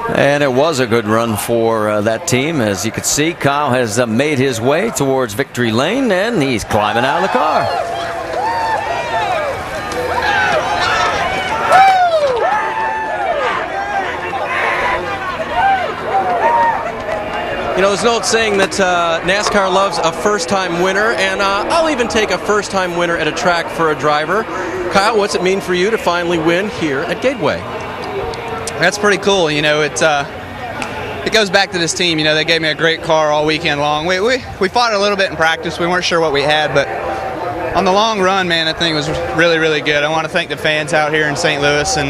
And it was a good run for that team. As you can see, Kyle has made his way towards victory lane, and he's climbing out of the car. You know, there's an old saying that NASCAR loves a first-time winner, and I'll even take a first-time winner at a track for a driver. Kyle, what's it mean for you to finally win here at Gateway? That's pretty cool. You know, it goes back to this team. You know, they gave me a great car all weekend long. We fought a little bit in practice. We weren't sure what we had, but on the long run, man, that thing was really, really good. I want to thank the fans out here in St. Louis, and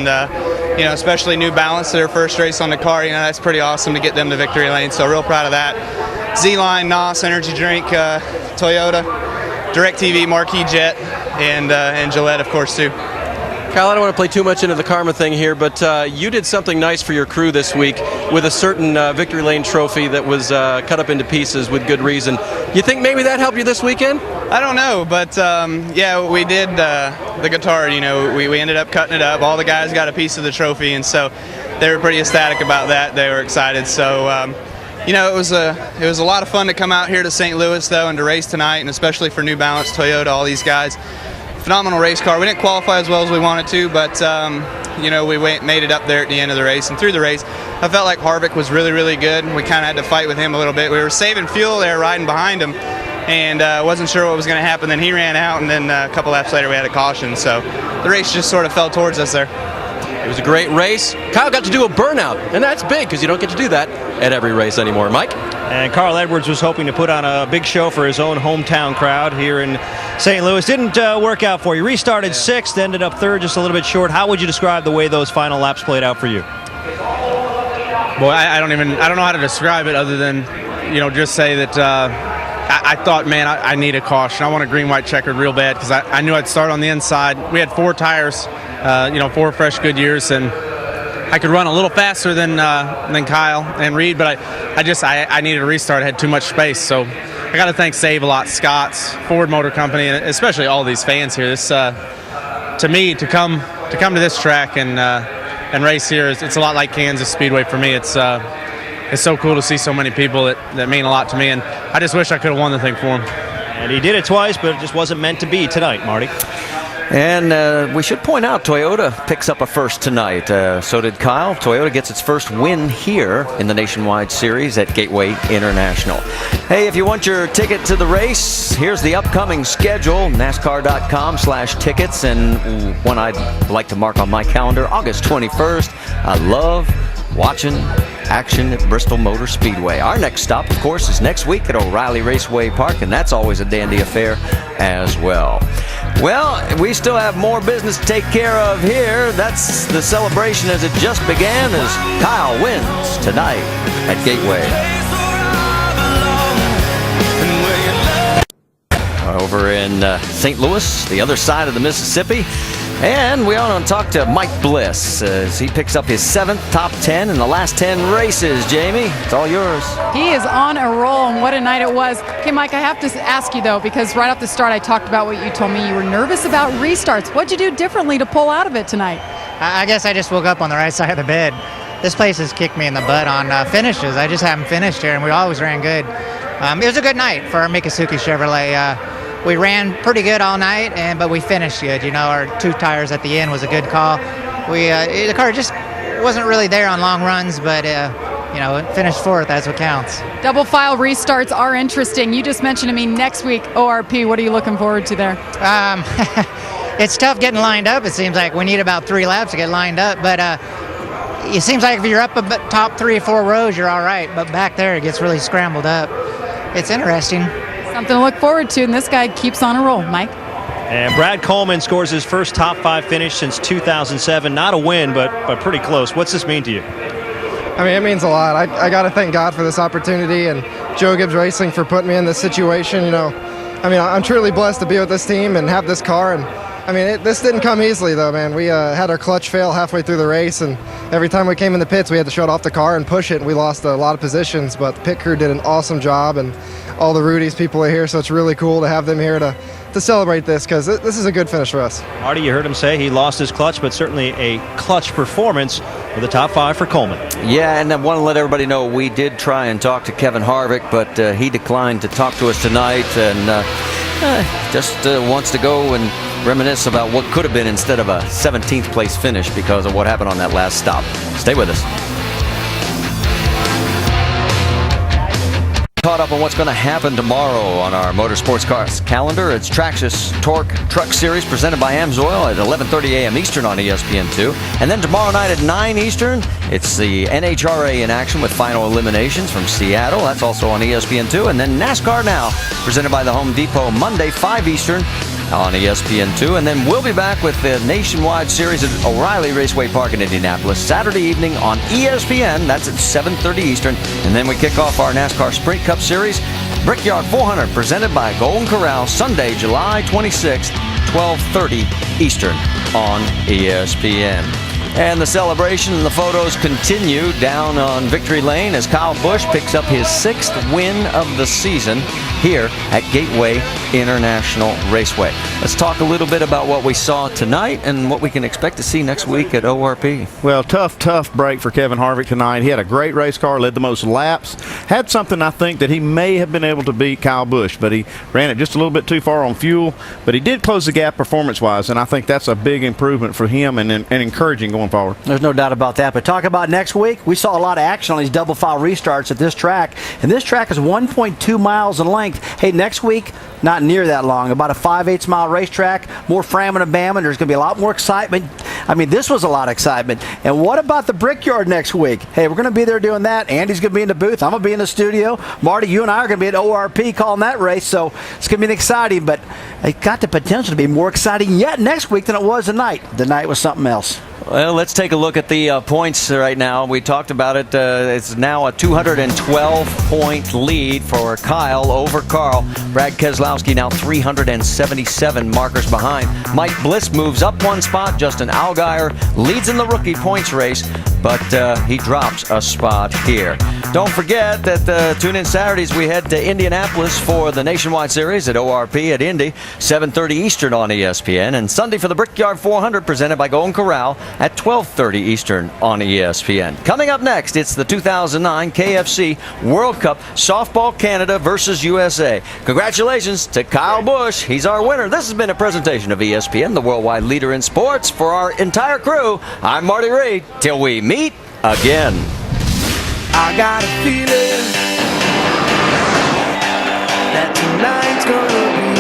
you know, especially New Balance, their first race on the car. You know, that's pretty awesome to get them to victory lane. So real proud of that. Z-Line, NOS, Energy Drink, Toyota, DirecTV, Marquee Jet, and Gillette, of course, too. Kyle, I don't want to play too much into the karma thing here, but you did something nice for your crew this week with a certain victory lane trophy that was cut up into pieces with good reason. You think maybe that helped you this weekend? I don't know, but yeah, we did the guitar. You know, we ended up cutting it up. All the guys got a piece of the trophy, and so they were pretty ecstatic about that. They were excited. So you know, it was a lot of fun to come out here to St. Louis though, and to race tonight, and especially for New Balance, Toyota, all these guys. Phenomenal race car. We didn't qualify as well as we wanted to, but you know, we made it up there at the end of the race and through the race. I felt like Harvick was really, really good. We kind of had to fight with him a little bit. We were saving fuel there, riding behind him, and wasn't sure what was going to happen. Then he ran out, and then a couple laps later we had a caution. So the race just sort of fell towards us there. It was a great race. Kyle got to do a burnout, and that's big because you don't get to do that at every race anymore. Mike? And Carl Edwards was hoping to put on a big show for his own hometown crowd here in St. Louis. Didn't work out for you. Restarted sixth, ended up third, just a little bit short. How would you describe the way those final laps played out for you? Boy, I don't know how to describe it other than, you know, just say that I thought, man, I need a caution. I want a green-white checkered real bad because I knew I'd start on the inside. We had 4 tires, you know, 4 fresh good years, and I could run a little faster than Kyle and Reed, but I needed a restart. I had too much space, so I got to thank Save a lot, Scott's, Ford Motor Company, and especially all these fans here. This, to me, to come to this track and race here, it's a lot like Kansas Speedway for me. It's so cool to see so many people that mean a lot to me, and I just wish I could have won the thing for him. And he did it twice, but it just wasn't meant to be tonight, Marty. And we should point out Toyota picks up a first tonight. So did Kyle. Toyota gets its first win here in the Nationwide Series at Gateway International. Hey, if you want your ticket to the race, here's the upcoming schedule, NASCAR.com/tickets. And one I'd like to mark on my calendar, August 21st. I love watching action at Bristol Motor Speedway. Our next stop, of course, is next week at O'Reilly Raceway Park, and that's always a dandy affair as well. Well, we still have more business to take care of here. That's the celebration as it just began as Kyle wins tonight at Gateway. Over in St. Louis, the other side of the Mississippi. And we want to talk to Mike Bliss as he picks up his 7th top 10 in the last 10 races. Jamie, it's all yours. He is on a roll, and what a night it was. Okay, Mike, I have to ask you, though, because right off the start I talked about what you told me. You were nervous about restarts. What'd you do differently to pull out of it tonight? I guess I just woke up on the right side of the bed. This place has kicked me in the butt on finishes. I just haven't finished here, and we always ran good. It was a good night for our Miccosukee Chevrolet. We ran pretty good all night, but we finished good. You know, our 2 tires at the end was a good call. The car just wasn't really there on long runs, but you know, it finished 4th. That's what counts. Double file restarts are interesting. You just mentioned to me next week ORP. What are you looking forward to there? It's tough getting lined up. It seems like we need about 3 laps to get lined up, but it seems like if you're up a top 3 or 4 rows, you're all right. But back there, it gets really scrambled up. It's interesting. Something to look forward to, and this guy keeps on a roll. Mike? And Brad Coleman scores his first top 5 finish since 2007. Not a win, but pretty close. What's this mean to you? I mean, it means a lot. I got to thank God for this opportunity and Joe Gibbs Racing for putting me in this situation. You know, I mean, I'm truly blessed to be with this team and have this car. And I mean, this didn't come easily, though, man. We had our clutch fail halfway through the race, and every time we came in the pits, we had to shut off the car and push it, and we lost a lot of positions. But the pit crew did an awesome job, and all the Rudies people are here, so it's really cool to have them here to celebrate this, because this is a good finish for us. Marty, you heard him say he lost his clutch, but certainly a clutch performance with a top 5 for Coleman. Yeah, and I want to let everybody know we did try and talk to Kevin Harvick, but he declined to talk to us tonight, and just wants to go and reminisce about what could have been instead of a 17th place finish because of what happened on that last stop. Stay with us. Caught up on what's going to happen tomorrow on our motorsports cars calendar. It's Traxxas Torque Truck Series presented by AMSOIL at 11:30 a.m. Eastern on ESPN2. And then tomorrow night at 9 Eastern, it's the NHRA in action with final eliminations from Seattle. That's also on ESPN2. And then NASCAR Now, presented by the Home Depot, Monday, 5 Eastern on ESPN2. And then we'll be back with the nationwide series at O'Reilly Raceway Park in Indianapolis Saturday evening on ESPN. That's at 7:30 Eastern. And then we kick off our NASCAR Sprint Cup Series, Brickyard 400, presented by Golden Corral, Sunday, July 26th, 12:30 Eastern on ESPN. And the celebration and the photos continue down on Victory Lane as Kyle Busch picks up his 6th win of the season here at Gateway International Raceway. Let's talk a little bit about what we saw tonight and what we can expect to see next week at ORP. Well, tough break for Kevin Harvick tonight. He had a great race car, led the most laps, had something I think that he may have been able to beat Kyle Busch, but he ran it just a little bit too far on fuel. But he did close the gap performance-wise, and I think that's a big improvement for him and encouraging going forward. There's no doubt about that. But talk about next week, we saw a lot of action on these double file restarts at this track, and this track is 1.2 miles in length. Hey, next week, not near that long, about a 5/8 mile racetrack, more framming and bamming. There's going to be a lot more excitement. I mean, this was a lot of excitement. And what about the Brickyard next week? Hey, we're going to be there doing that. Andy's going to be in the booth. I'm going to be in the studio. Marty, you and I are going to be at ORP calling that race, so it's going to be exciting, but it got the potential to be more exciting yet next week than it was tonight. The night was something else. Well, let's take a look at the points right now. We talked about it. It's now a 212-point lead for Kyle over Carl. Brad Keselowski now 377 markers behind. Mike Bliss moves up one spot. Justin Allgaier leads in the rookie points race, but he drops a spot here. Don't forget that tune in Saturdays. We head to Indianapolis for the Nationwide Series at ORP at Indy, 7:30 Eastern on ESPN. And Sunday for the Brickyard 400 presented by Golden Corral at 12:30 Eastern on ESPN. Coming up next, it's the 2009 KFC World Cup Softball Canada versus USA. Congratulations to Kyle Busch. He's our winner. This has been a presentation of ESPN, the worldwide leader in sports. For our entire crew, I'm Marty Reed. Till we meet again. I got a feeling that tonight's gonna be